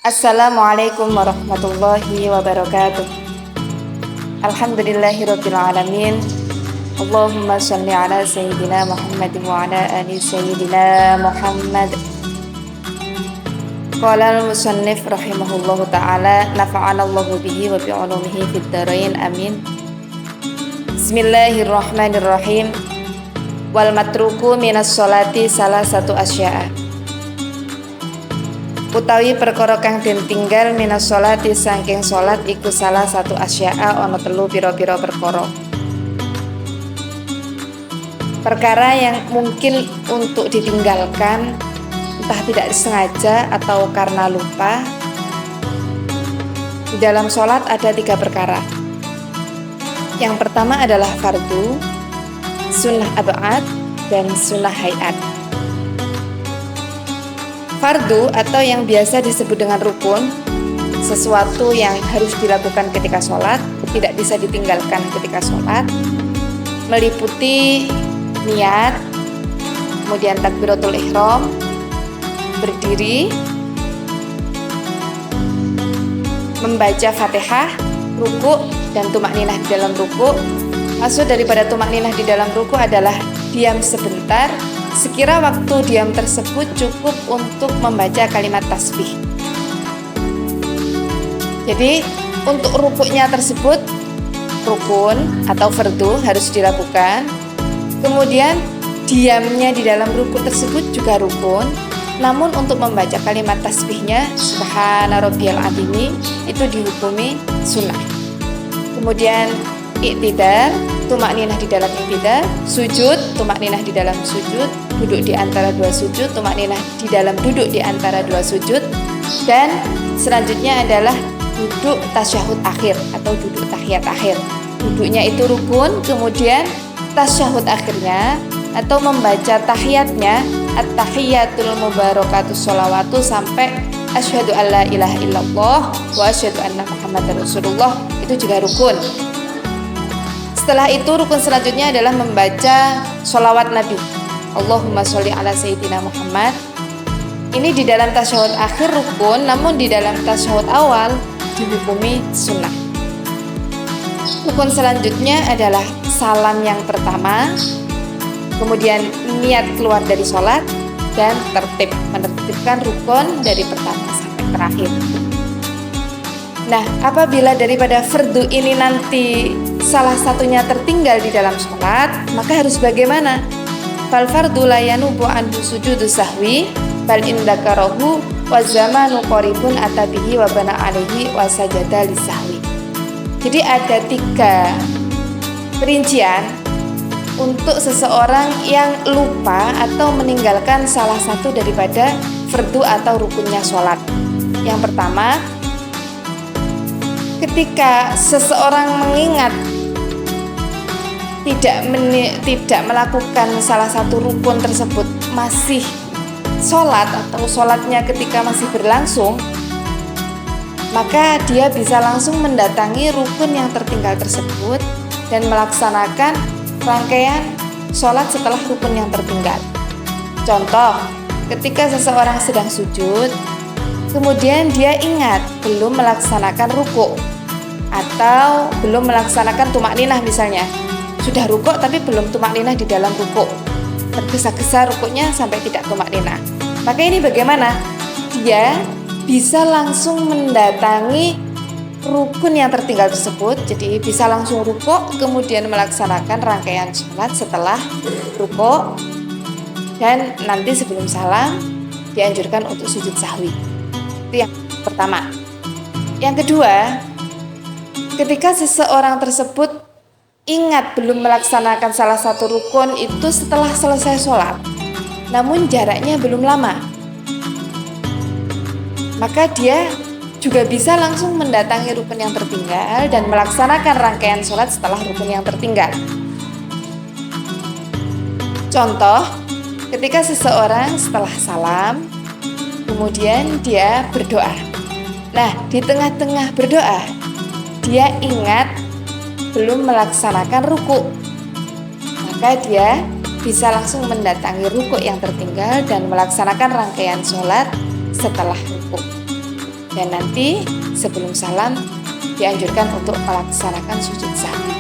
Assalamualaikum warahmatullahi wabarakatuh. Alhamdulillahirabbil alamin. Allahumma shalli ala sayyidina Muhammad wa ala ali sayyidina Muhammad. Qala al-musannif rahimahullahu ta'ala, nafa'ana Allahu bihi wa bi ulumihi fid dharain amin. Bismillahirrahmanirrahim. Wal matruku minas sholati salah satu asya'a. Utawi perkara kang den tinggal minas sholati saking sholat iku salah satu asya'a ana telu pira-pira perkara. Perkara yang mungkin untuk ditinggalkan entah tidak sengaja atau karena lupa. Di dalam sholat ada 3 perkara. Yang pertama adalah fardu, sunnah ab'ad, dan sunnah hayat. Fardu atau yang biasa disebut dengan rukun, sesuatu yang harus dilakukan ketika sholat, tidak bisa ditinggalkan ketika sholat, meliputi niat, kemudian takbiratul ihram, berdiri, membaca Fatihah, ruku, dan tumakninah di dalam ruku. Maksud daripada tumakninah di dalam ruku adalah diam sebentar, sekira waktu diam tersebut cukup untuk membaca kalimat tasbih. Jadi untuk rukuknya tersebut rukun atau fardu harus dilakukan. Kemudian diamnya di dalam ruku tersebut juga rukun. Namun untuk membaca kalimat tasbihnya subhana rabbiyal azim itu dihukumi sunnah. Kemudian iktidal, tumakninah di dalam iktidal, sujud, tumakninah di dalam sujud, duduk di antara 2 sujud, tumakninah di dalam duduk di antara 2 sujud, dan selanjutnya adalah duduk tasyahud akhir atau duduk tahiyat akhir. Duduknya itu rukun, kemudian tasyahud akhirnya atau membaca tahiyatnya at-tahiyatul mubarakatus sholawatu sampai asyhadu alla ilaha illallah wa asyhadu anna muhammadar rasulullah itu juga rukun. Setelah itu rukun selanjutnya adalah membaca sholawat Nabi. Allahumma sholli ala sayyidina Muhammad. Ini di dalam tasyahud akhir rukun, namun di dalam tasyahud awal dihukumi sunnah. Rukun selanjutnya adalah salam yang pertama, kemudian niat keluar dari sholat, dan tertib, menertibkan rukun dari pertama sampai terakhir. Nah, apabila daripada fardu ini nanti salah satunya tertinggal di dalam sholat, maka harus bagaimana? Fal fardu la yanubu anhu sujudu sahwi bal indakarahu wa zamanu qaribun atabihi wa bana alaihi wa sajada lisahwi. Jadi ada 3 perincian untuk seseorang yang lupa atau meninggalkan salah satu daripada fardu atau rukunnya sholat. Yang pertama, ketika seseorang mengingat tidak melakukan salah satu rukun tersebut masih sholat atau sholatnya ketika masih berlangsung, maka dia bisa langsung mendatangi rukun yang tertinggal tersebut dan melaksanakan rangkaian sholat setelah rukun yang tertinggal. Contoh, ketika seseorang sedang sujud, kemudian dia ingat belum melaksanakan ruku atau belum melaksanakan tumakninah misalnya. Sudah ruku tapi belum tumakninah di dalam ruku. Tergesa-gesa rukuknya sampai tidak tumakninah. Maka ini bagaimana? Dia bisa langsung mendatangi rukun yang tertinggal tersebut. Jadi bisa langsung ruku kemudian melaksanakan rangkaian sholat setelah ruku, dan nanti sebelum salam dianjurkan untuk sujud sahwi. Itu yang pertama. Yang kedua, ketika seseorang tersebut ingat belum melaksanakan salah satu rukun itu setelah selesai sholat, namun jaraknya belum lama, maka dia juga bisa langsung mendatangi rukun yang tertinggal dan melaksanakan rangkaian sholat setelah rukun yang tertinggal. Contoh, ketika seseorang setelah salam kemudian dia berdoa. Nah, di tengah-tengah berdoa dia ingat belum melaksanakan ruku, maka dia bisa langsung mendatangi ruku yang tertinggal dan melaksanakan rangkaian sholat setelah ruku. Dan nanti sebelum salam dianjurkan untuk melaksanakan sujud sahwi.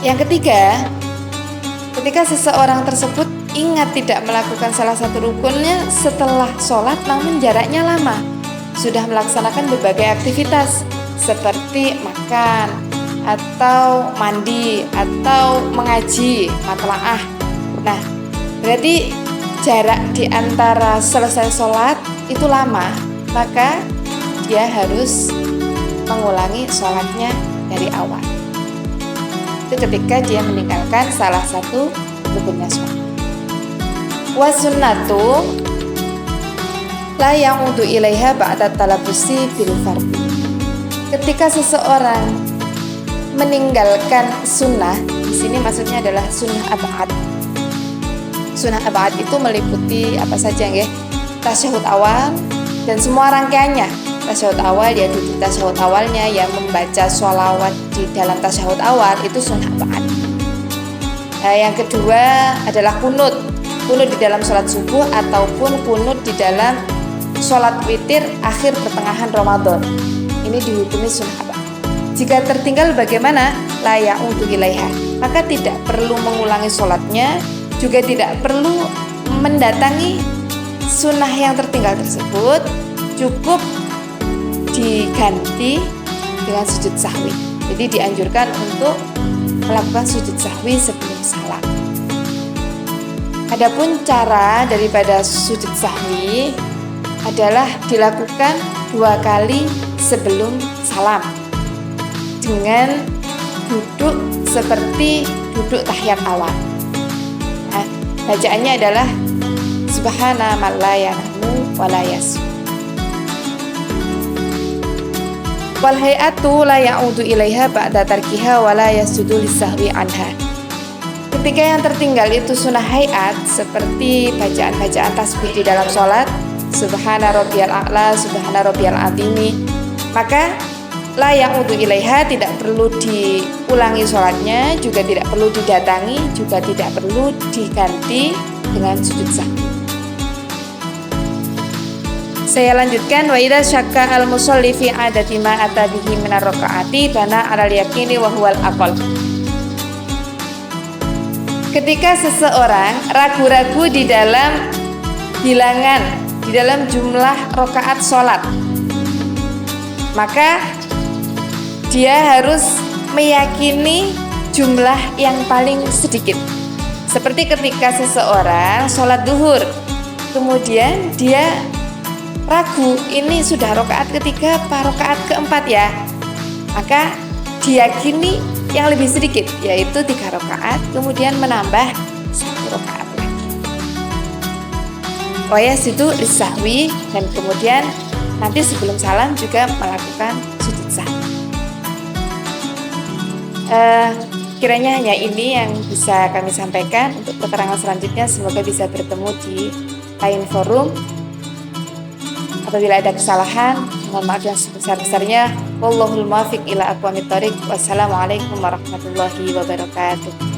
Yang ketiga, ketika seseorang tersebut ingat tidak melakukan salah satu rukunnya setelah sholat namun jaraknya lama, sudah melaksanakan berbagai aktivitas seperti makan atau mandi atau mengaji matlaah. Nah, berarti jarak di antara selesai sholat itu lama, maka dia harus mengulangi sholatnya dari awal. Itu ketika dia meninggalkan salah satu rukunnya sholat. Wa sunnatu la ya'udu ilaiha ba'da talabusi bil fardhi. Ketika seseorang meninggalkan sunnah, di sini maksudnya adalah sunnah ab'ad. Sunnah ab'ad itu meliputi apa saja nggih? Tasyahud awal dan semua rangkaiannya. Tasyahud awal, ya duduk tasyahud awalnya, yang membaca sholawat di dalam tasyahud awal itu sunnah ab'ad. Nah, yang kedua adalah kunut di dalam sholat subuh ataupun kunut di dalam sholat witir akhir pertengahan Ramadan. Ini dihukumi sunnah ab'ad. Jika tertinggal bagaimana? La ya'udu ilaiha. Maka tidak perlu mengulangi sholatnya, juga tidak perlu mendatangi sunnah yang tertinggal tersebut, cukup diganti dengan sujud sahwi. Jadi dianjurkan untuk melakukan sujud sahwi sebelum salam. Adapun cara daripada sujud sahwi adalah dilakukan 2 kali sebelum salam dengan duduk seperti duduk tahiyat awal. Nah, bacaannya adalah Subhana man la yanamu wa la yasu. Wal hay'atu la ya'udu ilaiha ba'da tarkiha wa la yasjudu lisahwi anha. Ketika yang tertinggal itu sunnah hayat seperti bacaan-bacaan tasbih di dalam sholat, Subhana rabbiyal a'la, Subhana rabbiyal azimi, maka la ya'udu ilaiha, tidak perlu diulangi sholatnya, juga tidak perlu didatangi, juga tidak perlu diganti dengan sujud sahwi. Saya lanjutkan, wa idza syakka al-musalli fi adati ma atabihi min ar-rakaati bana 'alal yaqini wa huwal aqall. Ketika seseorang ragu-ragu di dalam bilangan, di dalam jumlah rakaat sholat, maka dia harus meyakini jumlah yang paling sedikit. Seperti ketika seseorang sholat duhur, kemudian dia ragu, ini sudah rakaat ketiga apa rakaat keempat ya, maka diyakini yang lebih sedikit, yaitu 3 rakaat, kemudian menambah 1 rakaat lagi. Wayasjudu lisahwi, dan kemudian nanti sebelum salam juga melakukan sujud sahwi. Kiranya hanya ini yang bisa kami sampaikan. Untuk keterangan selanjutnya semoga bisa bertemu di lain forum. Apabila ada kesalahan, mohon maaf yang sebesar-besarnya. Wallahul muwaffiq ila aqwamit thoriq. Wassalamualaikum warahmatullahi wabarakatuh.